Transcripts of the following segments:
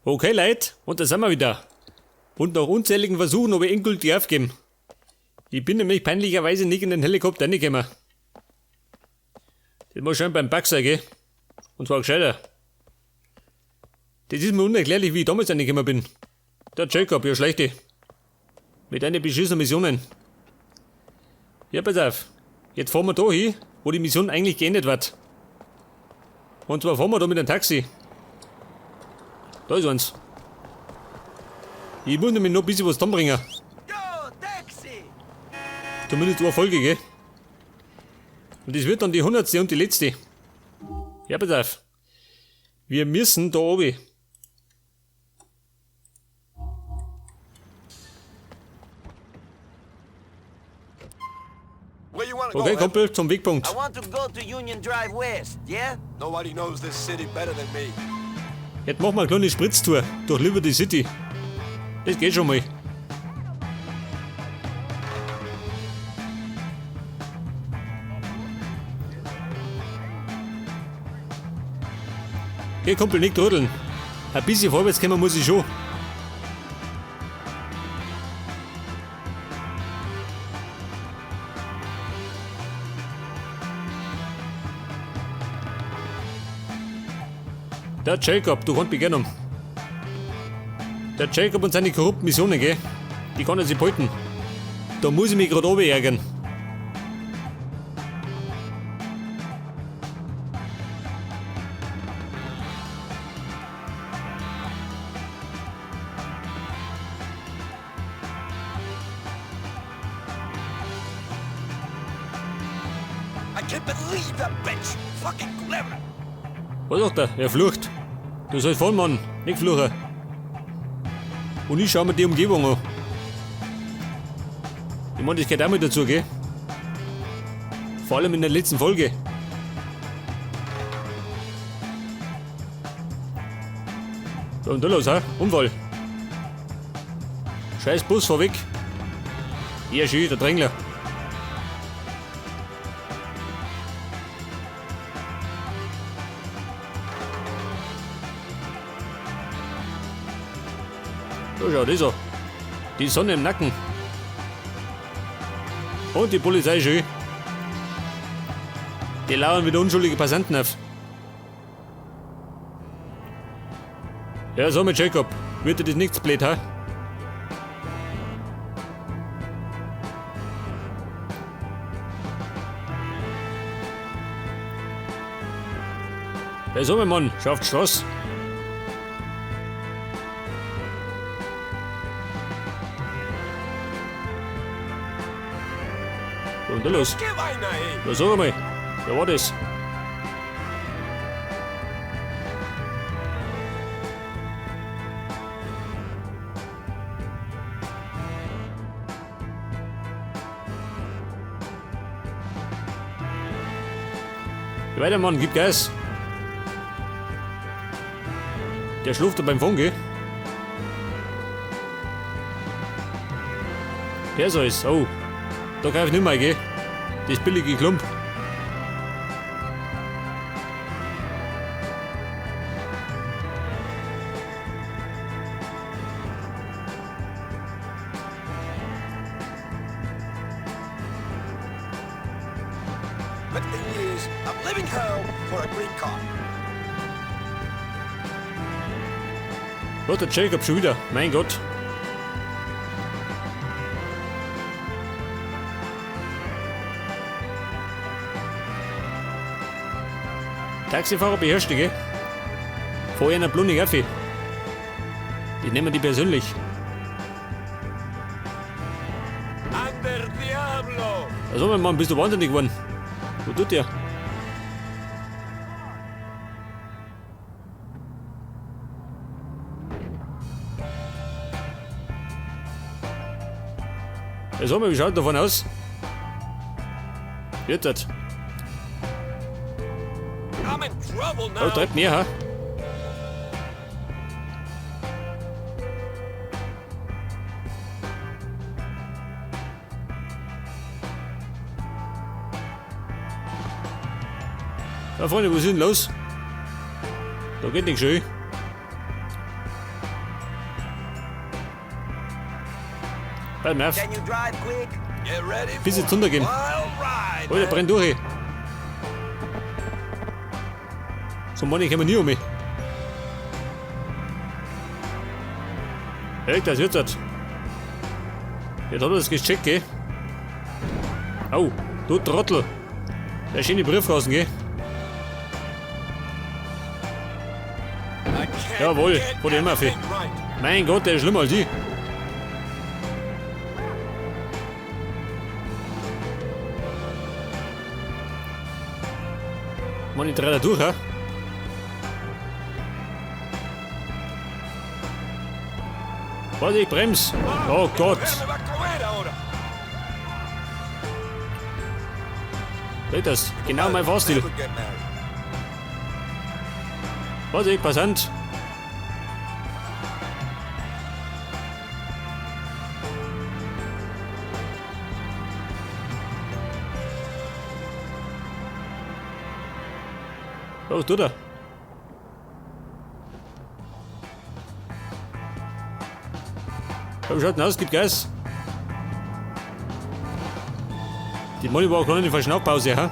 Okay, Leute, und da sind wir wieder. Und nach unzähligen Versuchen habe ich endgültig aufgegeben. Ich bin nämlich peinlicherweise nicht in den Helikopter reingekommen. Das muss schon beim Bug sein, gell? Und zwar gescheiter. Das ist mir unerklärlich, wie ich damals reingekommen bin. Der Jacob, ja schlechte. Mit einer beschissenen Missionen. Ja, pass auf. Jetzt fahren wir da hin, wo die Mission eigentlich geendet wird. Und zwar fahren wir da mit einem Taxi. Da ist eins. Ich muss nämlich noch ein bisschen was zusammenbringen. Zumindest eine Folge, gell? Und das wird dann die 100. und die letzte. Ja, pass auf. Wir müssen da oben. Okay, Kumpel, zum Wegpunkt. I want to go to Union Drive West, yeah? Nobody knows this city better than me. Jetzt machen wir eine kleine Spritztour durch Liberty City. Das geht schon mal. Geh, Kumpel, nicht trödeln. Ein bisschen vorwärts kommen muss ich schon. Der Jacob, du kannst mich gerne um. Der Jacob und seine korrupten Missionen, gell? Die kann er sich behalten. Da muss ich mich gerade oben ärgern. I can't believe that bitch. Fucking clever. Was sagt er? Er flucht. Du sollst fahren, Mann. Nicht fluchen. Und ich schau mir die Umgebung an. Ich meine, das gehört auch mit dazu, gell? Vor allem in der letzten Folge. So, und da los, ha? Unfall. Scheiß Bus, fahr weg. Ja, schön, der Drängler. So schaut das an. Die Sonne im Nacken. Und die Polizei schön. Die lauern wieder unschuldige Passanten auf. Ja, so mit Jacob. Wird dir das nichts blöd, ha? Ja, so mein Mann. Schafft Straß. Und da los. Geh weiter, ey. Ja, sag mal. Wer war das? Geh weiter, Mann, gib Gas. Der schläft da beim Funk, gell? Der soll es. Oh. Da greif ich nicht mehr, gell? Das billige Klump. The thing is, I'm living hell for a green car. Was, der Jacob schon wieder? Mein Gott. Taxifahrer beherrscht, gell? Vorher einer Blunning auf. Die nehmen die persönlich. Ander Diablo. Also, mein Mann, bist du wahnsinnig geworden? Wo tut der? Ja, sag mal, wie schaut davon aus? Wird das? I'm in trouble now. Oh, treibt näher, ha? Ja, Freunde, was ist denn los? Da geht nichts schön. Bleib mal auf. Can you drive quick? Get ready Bis for jetzt runtergehen. a wild ride. Alter, brenn durch. So Mann, ich komm nie um mich. Hey, das jetzt hat. Jetzt hat er das gecheckt, gell? Au, du Trottel. Der schöne Briefkasten, gell? I can't Jawohl, get vor dem Maffi. everything right. Mein Gott, der ist schlimmer als ich. Mann, ich dreh da durch, ha? Warte, ich brems. Oh Gott. Déjame va a comer ahora. Seht das? Genau mein Fahrstil. Never get married. Vorsicht, Passant. Was tut er? Komm, schaut aus, gib Gas. Die Molly war auch noch in der Verschnaufpause, ha?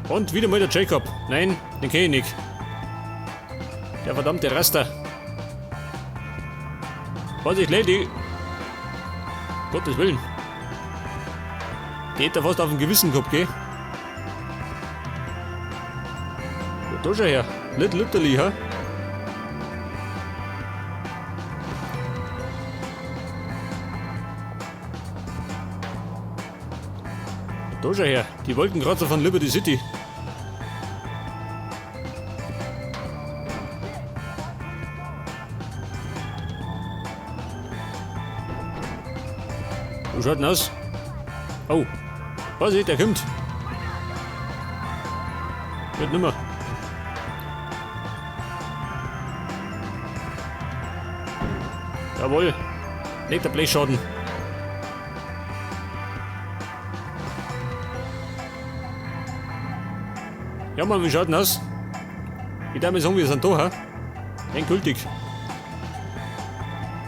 Und wieder mal der Jacob. Nein, den kenn ich nicht. Der verdammte Raster. Vorsicht, Lady. Gottes Willen. Die hätte fast auf dem Gewissen gehabt, gell? Ja, da schau her. Little Italy, ha? Da schau her. Die wollten gerade so von Liberty City. Wo schaut denn aus? Oh. Vorsicht, der kommt. Wird nimmer. Jawohl. Nicht der Blechschaden. Ja, Mann, wie schaut denn aus? Ich darf mir sagen, wir sind da, ha? Endgültig.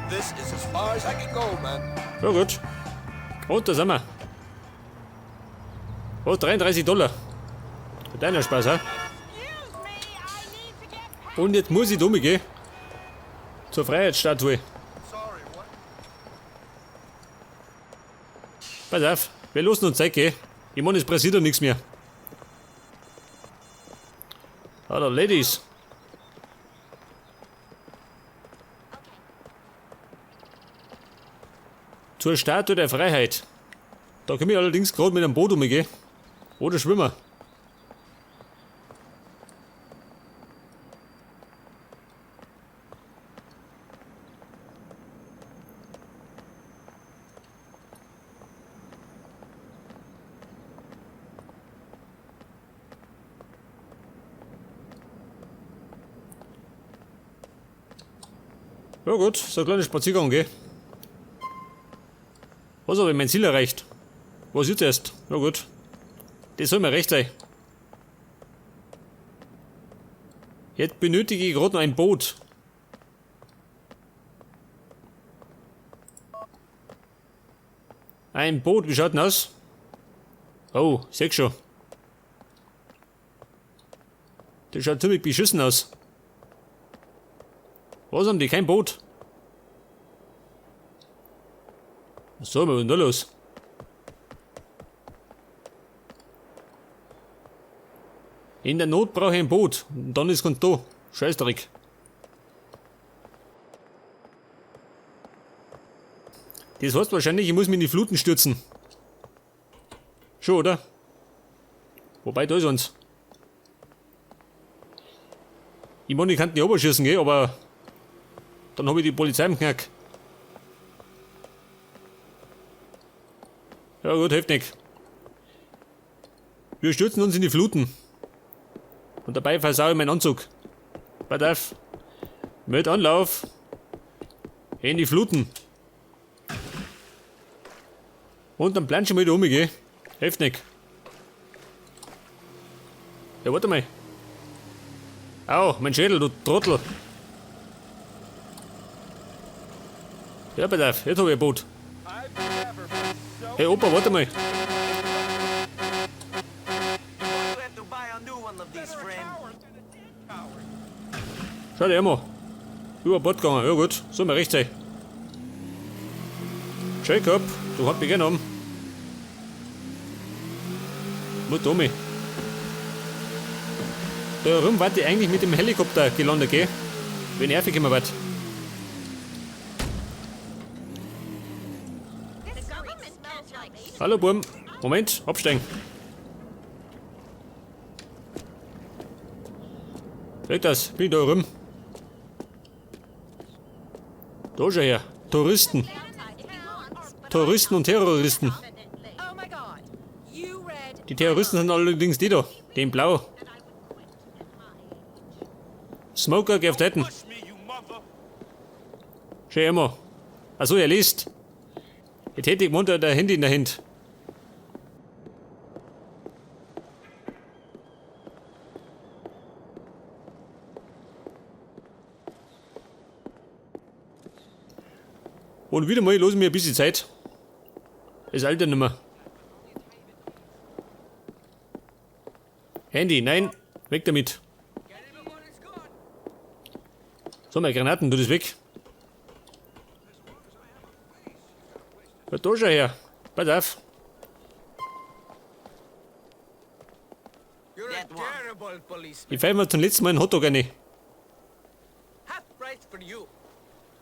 This is as far as I can go, man. Ja, gut. Und da sind wir. Oh, $33. Für deiner Spaß, ha? Und jetzt muss ich da gehen. Zur Freiheitsstatue. Sorry, what? Pass auf, wir lassen uns Zeit, gell? Ich meine, es passiert doch nichts mehr. Hallo, Ladies. Zur Statue der Freiheit. Da komme ich allerdings gerade mit einem Boot umgehen. Oder schwimmen. Ja gut, so ein kleiner Spaziergang, gell? Was habe ich mein Ziel erreicht? Was jetzt erst? Ja gut. Das soll mir recht sein. Jetzt benötige ich gerade noch ein Boot. Ein Boot, wie schaut denn aus? Oh, seh schon. Das schaut ziemlich beschissen aus. Was haben die? Kein Boot? Was soll man denn da los? In der Not brauche ich ein Boot. Und dann ist es da. Scheißdreck. Das heißt wahrscheinlich, ich muss mich in die Fluten stürzen. Schon, oder? Wobei, da ist uns. Ich meine, ich kann nicht runterschießen, gell, aber dann habe ich die Polizei im Knack. Ja gut, hilft nicht. Wir stürzen uns in die Fluten. Und dabei versaue ich meinen Anzug. Pass auf. Mit Anlauf. In die Fluten. Und dann planschen wir wieder um, gell? Hilft nicht. Ja, warte mal. Au, mein Schädel, du Trottel. Ja, pass auf, jetzt hab ich ein Boot. Hey Opa, warte mal. You have to buy a new one of these, friend. Schau dir mal. Über Bord gegangen. Ja gut, soll mir recht sein. Jacob, du hast mich genommen. Wo Tommy? Da rum warte ich eigentlich mit dem Helikopter gelandet, gell? Wenn er gekommen wird. Hallo Burm. Moment, absteigen. Weg das, bin da rum. Da schon her. Touristen. Touristen und Terroristen. Die Terroristen sind allerdings die da. Die in Blau. Smoker, geh auf Seiten. Push me, you mother. Schau immer. Achso, er liest. Jetzt hätte ich munter der Handy in der Hand. Und wieder mal los mir ein bisschen Zeit. Das alte Nummer. Handy, nein, weg damit. So, meine Granaten, tu das weg. Ja, da schon her. Pass auf. You're a That one. terrible policeman. Ich pfeife mir zum letzten Mal einen Hotdog rein. Half price for you.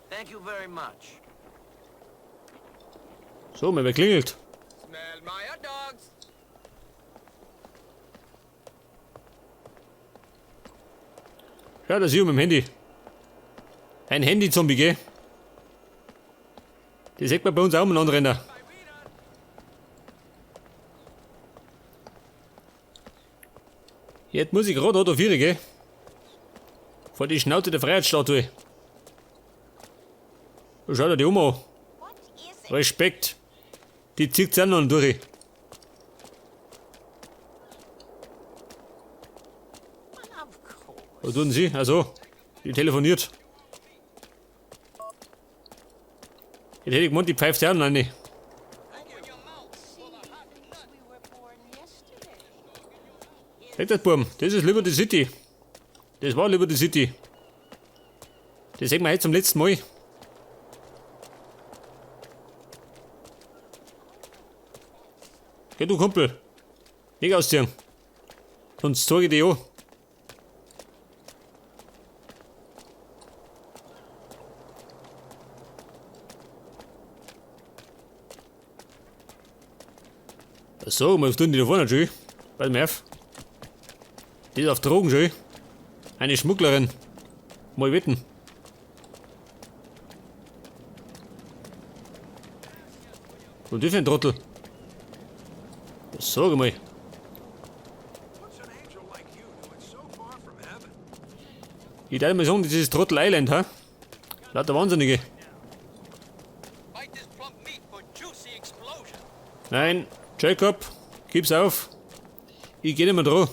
Thank you very much. So, mal wer klingelt. Smell my hot dogs. Ja, das ist hier mit dem Handy. Ein Handy-Zombie, gell? Das sieht man bei uns auch umeinander rennen. Jetzt muss ich gerade Auto 4, gell? Vor die Schnauze der Freiheitsstatue. Schau dir die an. Respekt. Die zieht sich auch noch durch. Was tun Sie? Also, die telefoniert. Jetzt hätte ich gemeint, die pfeift ja auch noch rein. Weg das, Burm. Das ist Liberty City. Das war Liberty City. Das sehen wir heute zum letzten Mal. Geh du, Kumpel. Nicht ausziehen. Sonst zeige ich dich an. So, was tun die da vorne schon? Pass mal auf. Die ist auf Drogen schon. Eine Schmugglerin. Mal wetten. Und die für ein Trottel. Sag mal. What's an angel like you doing so far from heaven? Ich darf mal sagen, das ist Trottel Island, ha? Lauter Wahnsinnige. Bite this plump meat for juicy explosion. Nein, Jacob, gib's auf. Ich geh nicht mehr dran.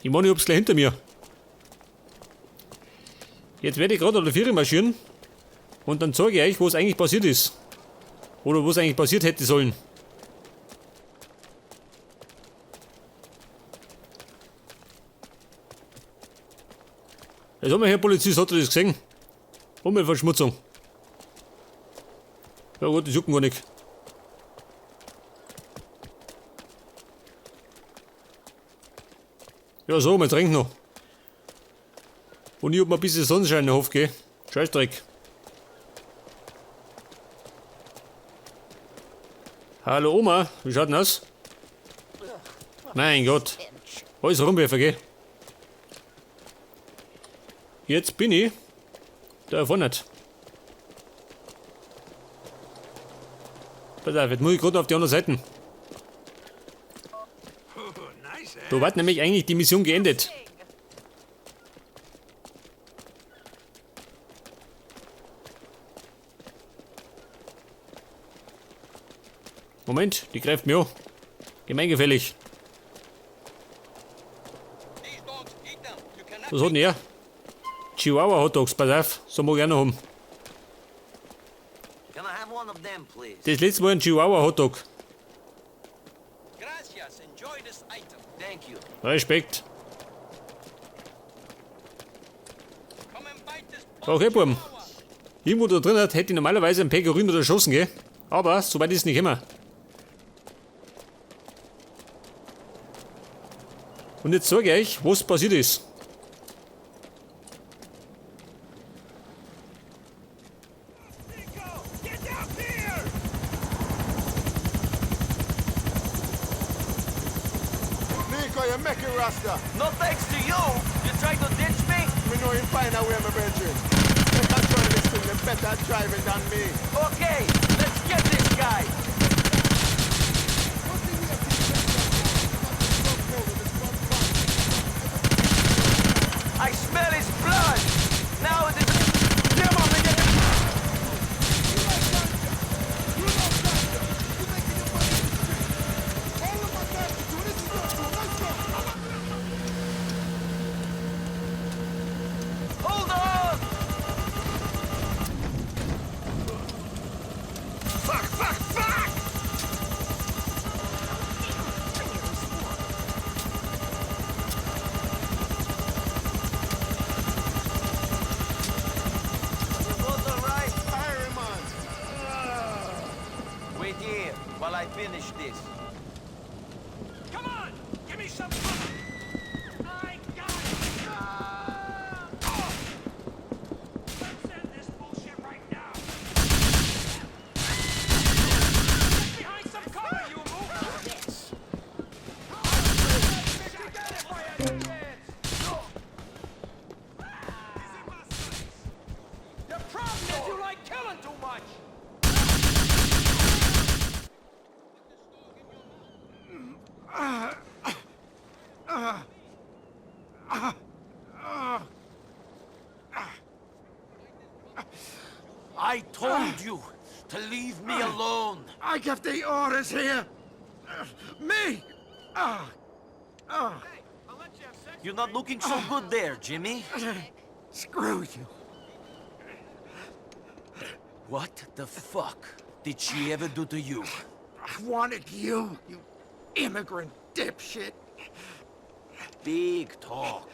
Ich meine, ich hab's gleich hinter mir. Jetzt werde ich gerade an der Viere marschieren und dann zeige ich euch, was eigentlich passiert ist. Oder was eigentlich passiert hätte sollen. Jetzt haben wir, Herr Polizist, hat er das gesehen? Umweltverschmutzung. Ja gut, das juckt gar nicht. Ja so, wir trinken noch. Und ich hab mir ein bisschen Sonnenschein erhofft, gell? Scheißdreck. Hallo Oma, wie schaut denn aus? Mein Gott. Alles rumwerfen, gell? Jetzt bin ich da vorne nicht. Pass auf, jetzt muss ich gerade auf die andere Seite. Oh, nice, eh? Da war nämlich eigentlich die Mission geendet. Moment, die greift mir an. Gemeingefällig. These dogs eat them. You cannot. Was hat denn er? Chihuahua Hotdogs, pass auf, so mag ich auch noch haben. Can I have one of them, please? Das letzte war ein Chihuahua Hotdog. Gracias. Enjoy this item. Thank you. Respekt. Come and bite this Okay, Buben. Irgendwo da drin hätte ich normalerweise einen Pecorino erschossen, gell? Aber so weit ist es nicht immer. Und jetzt sage ich euch, was passiert ist. Get down here! Nico, you make it, Rasta. No thanks to you. You trying to ditch me? We know him find a way, my brethren. They can drive this thing, they better drive it than me. Okay, let's get this guy. I smell his blood. Now it is. Come on, nigga. Hold on. Fuck, fuck, fuck! You both all right? Fire him on. Wait here while I finish this. Come on! Give me some cover! I got it! Let's end this bullshit right now! Get behind some cover, you move! Yes! The problem is you like killing too much! I told you to leave me alone. I give the orders here! Me! You're not looking so good there, Jimmy. Screw you! What the fuck did she ever do to you? I wanted you, you immigrant dipshit! Big talk.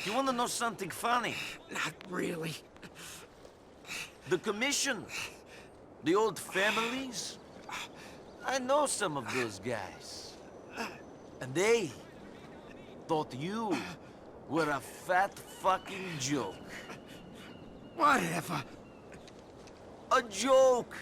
You wanna know something funny? Not really. The commission, the old families. I know some of those guys. And they thought you were a fat fucking joke. Whatever. A joke!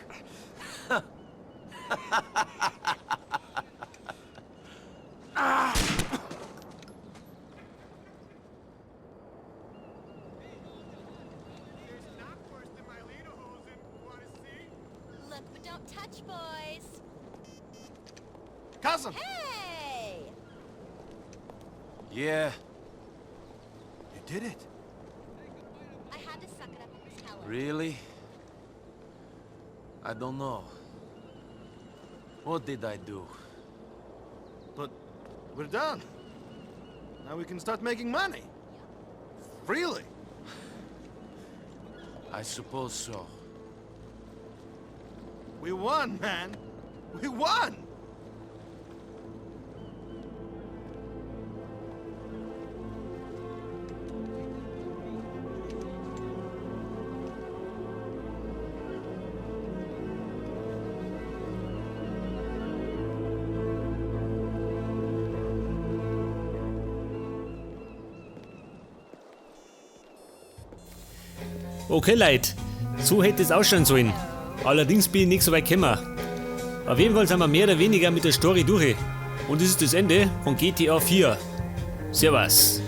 Look, but don't touch, boys. Cousin! Hey! Yeah, You did it. I had to suck it up and tell her. really? I don't know. What did I do? But we're done. Now we can start making money. Freely. I suppose so. We won, man. We won! Okay, Leute, so hätte es ausschauen sollen. Allerdings bin ich nicht so weit gekommen. Auf jeden Fall sind wir mehr oder weniger mit der Story durch. Und das ist das Ende von GTA 4. Servus.